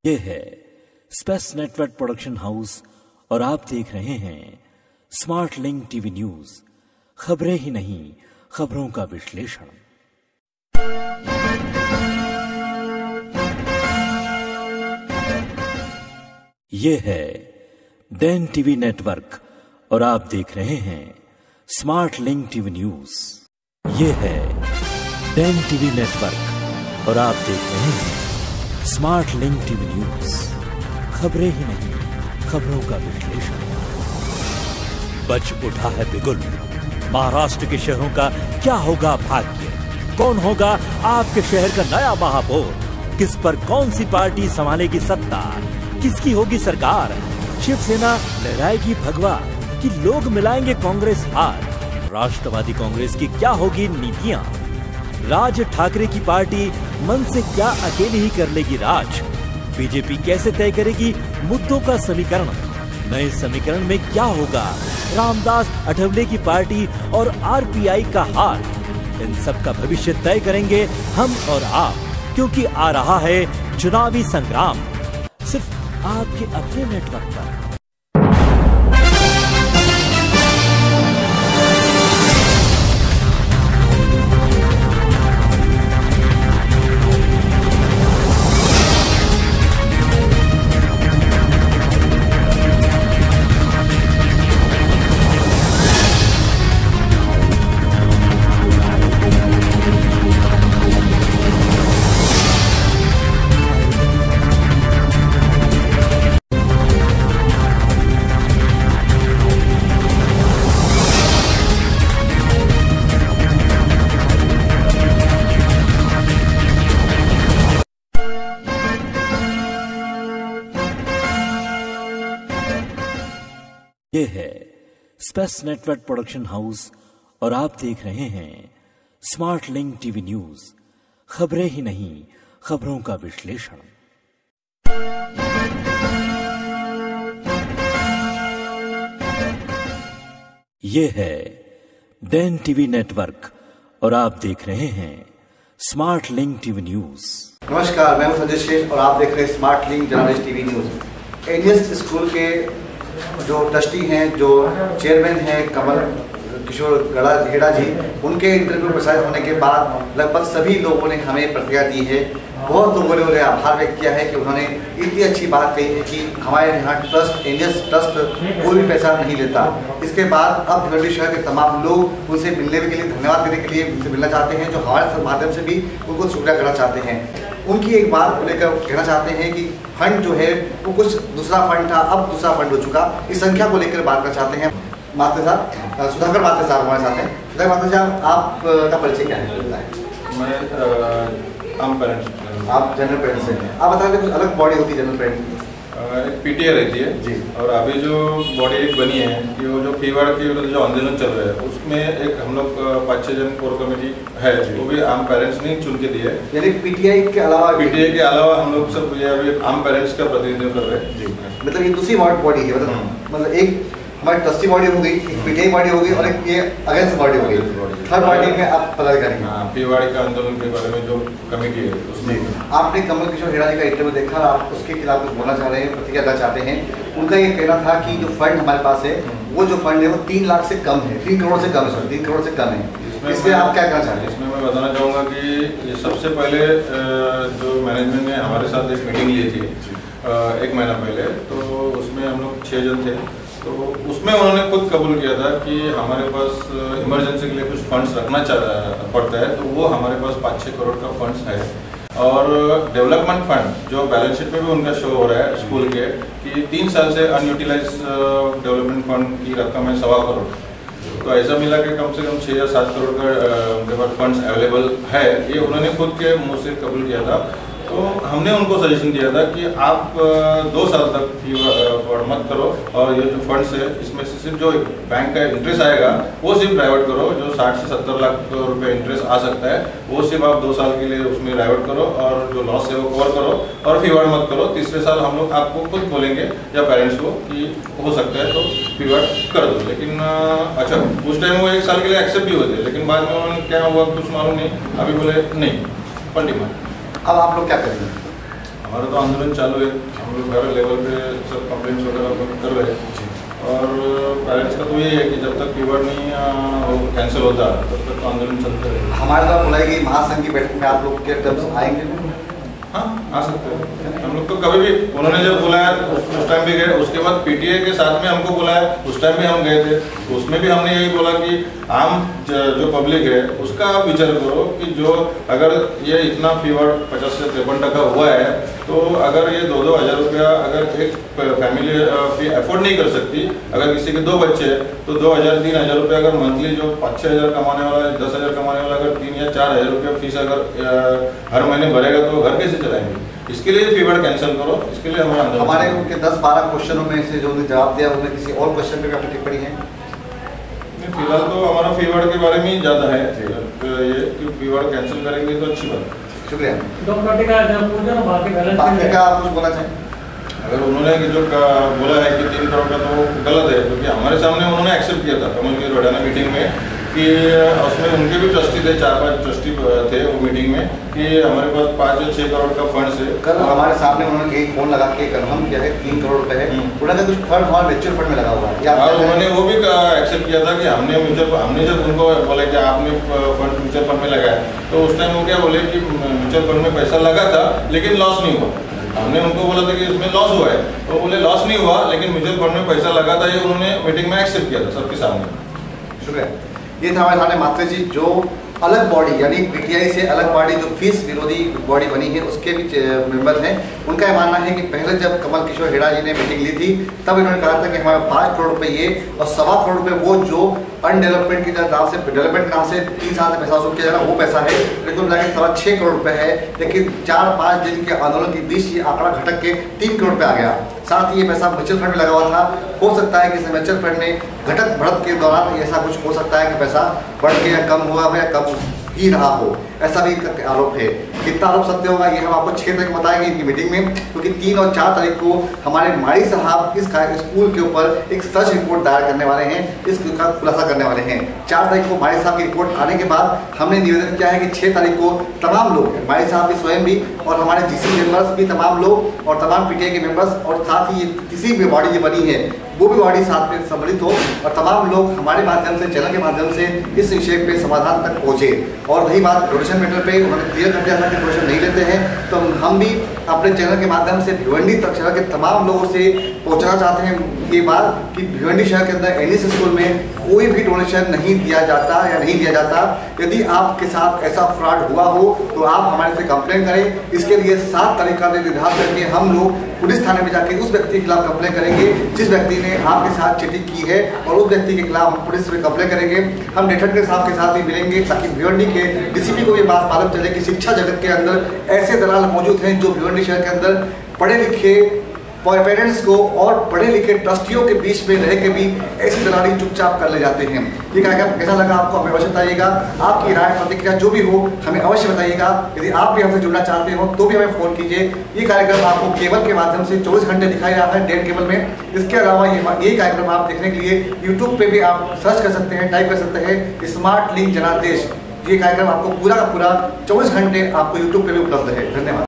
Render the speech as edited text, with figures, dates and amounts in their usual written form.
ये है space network production house और आप देख रहे हैं स्मार्ट लिंक टीवी न्यूज। खबरें ही नहीं, खबरों का विश्लेषण। ये है डैन टीवी नेटवर्क और आप देख रहे हैं स्मार्ट लिंक टीवी न्यूज। ये है डैन टीवी नेटवर्क और आप देख रहे हैं स्मार्ट लिंक टीवी न्यूज। खबरें ही नहीं, खबरों का विश्लेषण। बच उठा है बिगुल, महाराष्ट्र के शहरों का क्या होगा भाग्य? कौन होगा आपके शहर का नया महापौर? किस पर कौन सी पार्टी संभालेगी सत्ता? किसकी होगी सरकार? शिवसेना लहराएगी भगवा कि लोग मिलाएंगे कांग्रेस हार? राष्ट्रवादी कांग्रेस की क्या होगी नीतियां? राज ठाकरे की पार्टी मन से क्या अकेली ही कर लेगी राज? बीजेपी कैसे तय करेगी मुद्दों का समीकरण? नए समीकरण में क्या होगा? रामदास अठवले की पार्टी और आरपीआई का हार? इन सब का भविष्य तय करेंगे हम और आप, क्योंकि आ रहा है चुनावी संग्राम सिर्फ आपके अपने नेटवर्क पर। ये है स्पेस नेटवर्क प्रोडक्शन हाउस और आप देख रहे हैं स्मार्ट लिंक टीवी न्यूज। खबरें ही नहीं, खबरों का विश्लेषण। ये है डैन टीवी नेटवर्क और आप देख रहे हैं स्मार्ट लिंक टीवी न्यूज। नमस्कार, मैं हूं संजय श्रेष्ठ और आप देख रहे हैं smart link journalist TV news. NS school के जो ट्रस्टी हैं, जो चेयरमैन हैं कमल किशोर गढ़ा जी, उनके इंटरव्यू प्रसारित होने के बाद लगभग सभी लोगों ने हमें प्रतिक्रिया दी है। बहुत लोगों ने उन्हें आभार व्यक्त किया है कि उन्होंने इतनी अच्छी बात कही है कि हमारे यहाँ ट्रस्ट, एनएस ट्रस्ट कोई भी पैसा नहीं लेता। इसके बाद अब भिवंडी शहर के तमाम लोग उनसे मिलने के लिए, धन्यवाद देने के लिए उनसे मिलना चाहते हैं, जो हमारे माध्यम से भी उनको शुक्रिया करना चाहते हैं। उनकी एक बात को लेकर कहना चाहते हैं कि फंड जो है वो कुछ दूसरा फंड था, अब दूसरा फंड हो चुका। इस संख्या को लेकर बात करना चाहते हैं। मास्टर साहब, सुधाकर मास्टर साहब हमारे साथ हैं। सुधाकर मास्टर साहब, आपका परिचय क्या है? मैं आम पेरेंट्स। आप जनरल पेरेंट्स से हैं। आप बता दें, कुछ अलग बॉडी होती है जनरल पेरेंट्स? एक पीटीए रहती है जी। और अभी जो बॉडी एक बनी है कि वो जो फीवर के जो आंदोलन चल रहा है उसमें एक हम लोग 5-6 जन कोर कमेटी है, वो भी आम पेरेंट्स ने चुन के दिए। यानी पीटीआई के अलावा हम लोग सब ये अभी आम पेरेंट्स का प्रतिनिधित्व कर रहे हैं जी। मतलब ये दूसरी बॉडी है, मतलब एक हमारी ट्रस्टी बॉडी हो गई, एक पीटीआई बॉडी हो गई और एक ये अगेंस्ट बॉडी हो गई। थर्ड बॉडी में आप पदाधिकारी हैं। फीवर के आंदोलन के बारे में जो कमेटी है उसमें आपने कमल किशोर हेड़ा जी का इंटरव्यू देखा, आप उसके खिलाफ कुछ बोलना चाह रहे हैं, प्रतिक्रिया देना चाहते हैं। उनका ये कहना था कि जो फंड हमारे पास है वो जो फंड है वो 3 लाख से कम है, 3 करोड़ से कम है, 3 करोड़ से कम है। इसमें आप क्या कहना चाहते हैं? इसमें मैं बताना चाहूँगा कि ये सबसे पहले जो मैनेजमेंट ने हमारे साथ एक मीटिंग ली थी 1 महीना पहले, तो उसमें हम लोग 6 जन थे। तो उसमें उन्होंने खुद कबूल किया था कि हमारे पास इमरजेंसी के लिए कुछ फंड्स रखना पड़ता है, तो वो हमारे पास 5-6 करोड़ का फंड्स है। और डेवलपमेंट फंड जो बैलेंस शीट पे भी उनका शो हो रहा है स्कूल के कि 3 साल से अनयूटिलाइज डेवलपमेंट फंड की रकम है 1.25 करोड़। तो ऐसा मिला कि कम से कम 6 या 7 करोड़ का उनके पास फंड्स अवेलेबल है। ये उन्होंने खुद के मुँह से कबूल किया था। तो हमने उनको सजेशन दिया था कि आप 2 साल तक फी मत करो और ये जो फंड्स है इसमें से सिर्फ जो बैंक का इंटरेस्ट आएगा वो सिर्फ डाइवर्ट करो। जो 60 से 70 लाख रुपए इंटरेस्ट आ सकता है वो सिर्फ आप 2 साल के लिए उसमें डाइवर्ट करो और जो लॉस है वो कवर करो और फीवर्ड मत करो। तीसरे साल हम लोग आपको खुद बोलेंगे या पेरेंट्स को कि हो सकता है तो फीवर्ड कर दो। लेकिन अच्छा, उस टाइम वो 1 साल के लिए एक्सेप्ट भी होते, लेकिन बाद में उन्होंने क्या हुआ कुछ मालूम नहीं, अभी बोले नहीं फंड डिमांड। अब आप लोग क्या करेंगे? हमारा तो आंदोलन चालू है, हम लोग हर लेवल पे सब कंप्लेंट्स वगैरह कर रहे हैं। और पेरेंट्स का तो ये है कि जब तक फीवर नहीं कैंसिल होता तब तक तो आंदोलन चलता रहेगा। हमारे द्वारा बोला कि महासंघ की बैठक में आप लोग के तरफ आएंगे? हाँ, आ सकते हैं हम लोग तो कभी भी, उन्होंने जब बुलाया उस टाइम भी गए, उसके बाद पीटीए के साथ में हमको बुलाया उस टाइम भी हम गए थे। तो उसमें भी हमने यही बोला कि आम जो पब्लिक है उसका आप विचार करो कि जो अगर ये इतना फीवर 50 से 53% हुआ है, तो अगर ये 2-2 हज़ार रुपया अगर एक फैमिली अफोर्ड नहीं कर सकती, अगर किसी के 2 बच्चे हैं तो 2,000-3 हज़ार रुपया अगर मंथली जो 5-6 हज़ार कमाने वाला, 10 हज़ार कमाने वाला अगर 3 या 4 हज़ार रुपया फीस अगर हर महीने भरेगा तो घर कैसे चलाएंगे? इसके लिए फीवर कैंसिल करो, इसके लिए हमारे उनके 10-12 क्वेश्चनों में से जो उन्होंने जवाब दिया उसमें किसी और क्वेश्चन पे भी आपकी टिप्पणी है? फिलहाल तो हमारा फीवर के बारे में ही ज़्यादा है, ये कि फीवर कैंसिल करेंगे तो अच्छी बात है। शुक्रिया। बाकी का आप कुछ बोला चाहें? अगर उन्होंने जो बोला है कि 3 करोड़ का तो गलत है, क्योंकि हमारे सामने उन्होंने एक्सेप्ट किया था कमल के रोडाना मीटिंग में कि उसमें उनके भी ट्रस्टी थे, 4-5 ट्रस्टी थे वो मीटिंग में, कि हमारे पास 5 या 6 करोड़ का फंड है। कल हमारे सामने उन्होंने एक फोन लगा के कन्फर्म किया है 3 करोड़ रुपए है, उन्होंने कुछ फंड हमारे म्यूचुअल फंड में लगा हुआ है। और उन्होंने वो भी एक्सेप्ट किया था कि हमने जब उनको बोला कि आपने फंड म्यूचुअल फंड में लगाया, तो उस टाइम वो क्या बोले कि म्यूचुअल फंड में पैसा लगा था लेकिन लॉस नहीं हुआ। हमने उनको बोला था कि इसमें लॉस हुआ है, तो बोले लॉस नहीं हुआ लेकिन म्यूचुअल फंड में पैसा लगा था, ये उन्होंने मीटिंग में एक्सेप्ट किया था सबके सामने। शुक्रिया। ये था हमारे सामने मात्रे जी, जो अलग बॉडी यानी पीटीआई से अलग बॉडी जो फीस विरोधी बॉडी बनी है उसके भी मेंबर हैं। उनका यह मानना है कि पहले जब कमल किशोर हेड़ा जी ने मीटिंग ली थी तब इन्होंने कहा था कि हमारे 5 करोड़ रुपए ये और 1.25 करोड़ रुपए वो जो अनडेवलपमेंट के नाम से डेवलपमेंट के नाम से 3 साल से पैसा वसूल किया जा रहा वो पैसा है, लेकिन मिला के 6.25 करोड़ रुपए है। लेकिन 4-5 दिन के आंदोलन के बीच ये आंकड़ा घटक के 3 करोड़ रुपए आ गया। साथ ही ये पैसा म्यूचुअल फंड में लगा हुआ था। हो सकता है कि इस म्यूचुअल फंड में घटक बढ़त के दौरान ऐसा कुछ हो सकता है कि पैसा बढ़ के या कम हुआ हो या कम ही रहा हो, ऐसा भी आरोप है। कितना आरोप सत्य होगा ये हम आपको 6 तारीख बताएंगे इनकी मीटिंग में, क्योंकि 3 और 4 तारीख को हमारे माड़ी साहब इस स्कूल के ऊपर एक सर्च रिपोर्ट दायर करने वाले हैं, इसका खुलासा करने वाले हैं। 4 तारीख को माड़ी साहब की रिपोर्ट आने के बाद हमने निवेदन किया है कि 6 तारीख को तमाम लोग, माड़ी साहब भी स्वयं भी और हमारे जीसी मेंबर्स भी तमाम लोग और तमाम पीटीआई के मेंबर्स और साथ ही किसी भी बॉडी जो बनी है वो भी बॉडी साथ में सम्मिलित हो और तमाम लोग हमारे माध्यम से, चैनल के माध्यम से इस विषय पे समाधान तक पहुँचे। और रही बात डोनेशन मैटर पे, उन्होंने क्लियर कर दिया था कि डोनेशन नहीं लेते हैं, तो हम भी अपने चैनल के माध्यम से भिवंडी तक शहर के तमाम लोगों से पहुंचाना चाहते हैं ये बात कि भिवंडी शहर के अंदर एनएस स्कूल में कोई भी डोनेशन नहीं दिया जाता या नहीं दिया जाता। यदि आपके साथ ऐसा फ्रॉड हुआ हो तो आप हमारे से कंप्लेन करें। इसके लिए 7 तारीख का निर्धारित करके हम लोग पुलिस थाने में जाके उस व्यक्ति के खिलाफ कंप्लेन करेंगे जिस व्यक्ति ने आपके साथ चीटिंग की है, और उस व्यक्ति के खिलाफ हम पुलिस में कंप्लेन करेंगे। हम नेठनकर साहब के साथ भी मिलेंगे ताकि भिवंडी के डीसीपी को ये बात मालूम चले कि शिक्षा जगत के अंदर ऐसे दलाल मौजूद हैं जो भिवंडी शहर के अंदर पढ़े लिखे पेरेंट्स को और पढ़े लिखे ट्रस्टियों के बीच में रह के भी ऐसी दलाली चुपचाप कर ले जाते हैं। ये कार्यक्रम कैसा लगा आपको हमें अवश्य बताइएगा। आपकी राय प्रतिक्रिया जो भी हो हमें अवश्य बताइएगा। यदि आप भी हमसे जुड़ना चाहते हो तो भी हमें फ़ोन कीजिए। ये कार्यक्रम आपको केबल के माध्यम से 24 घंटे दिखाई रहा है डेढ़ केबल में। इसके अलावा ये कार्यक्रम आप देखने के लिए यूट्यूब पर भी आप सर्च कर सकते हैं, टाइप कर सकते हैं स्मार्ट लिंक जनादेश। ये कार्यक्रम आपको पूरा का पूरा 24 घंटे आपको यूट्यूब पर भी उपलब्ध है। धन्यवाद।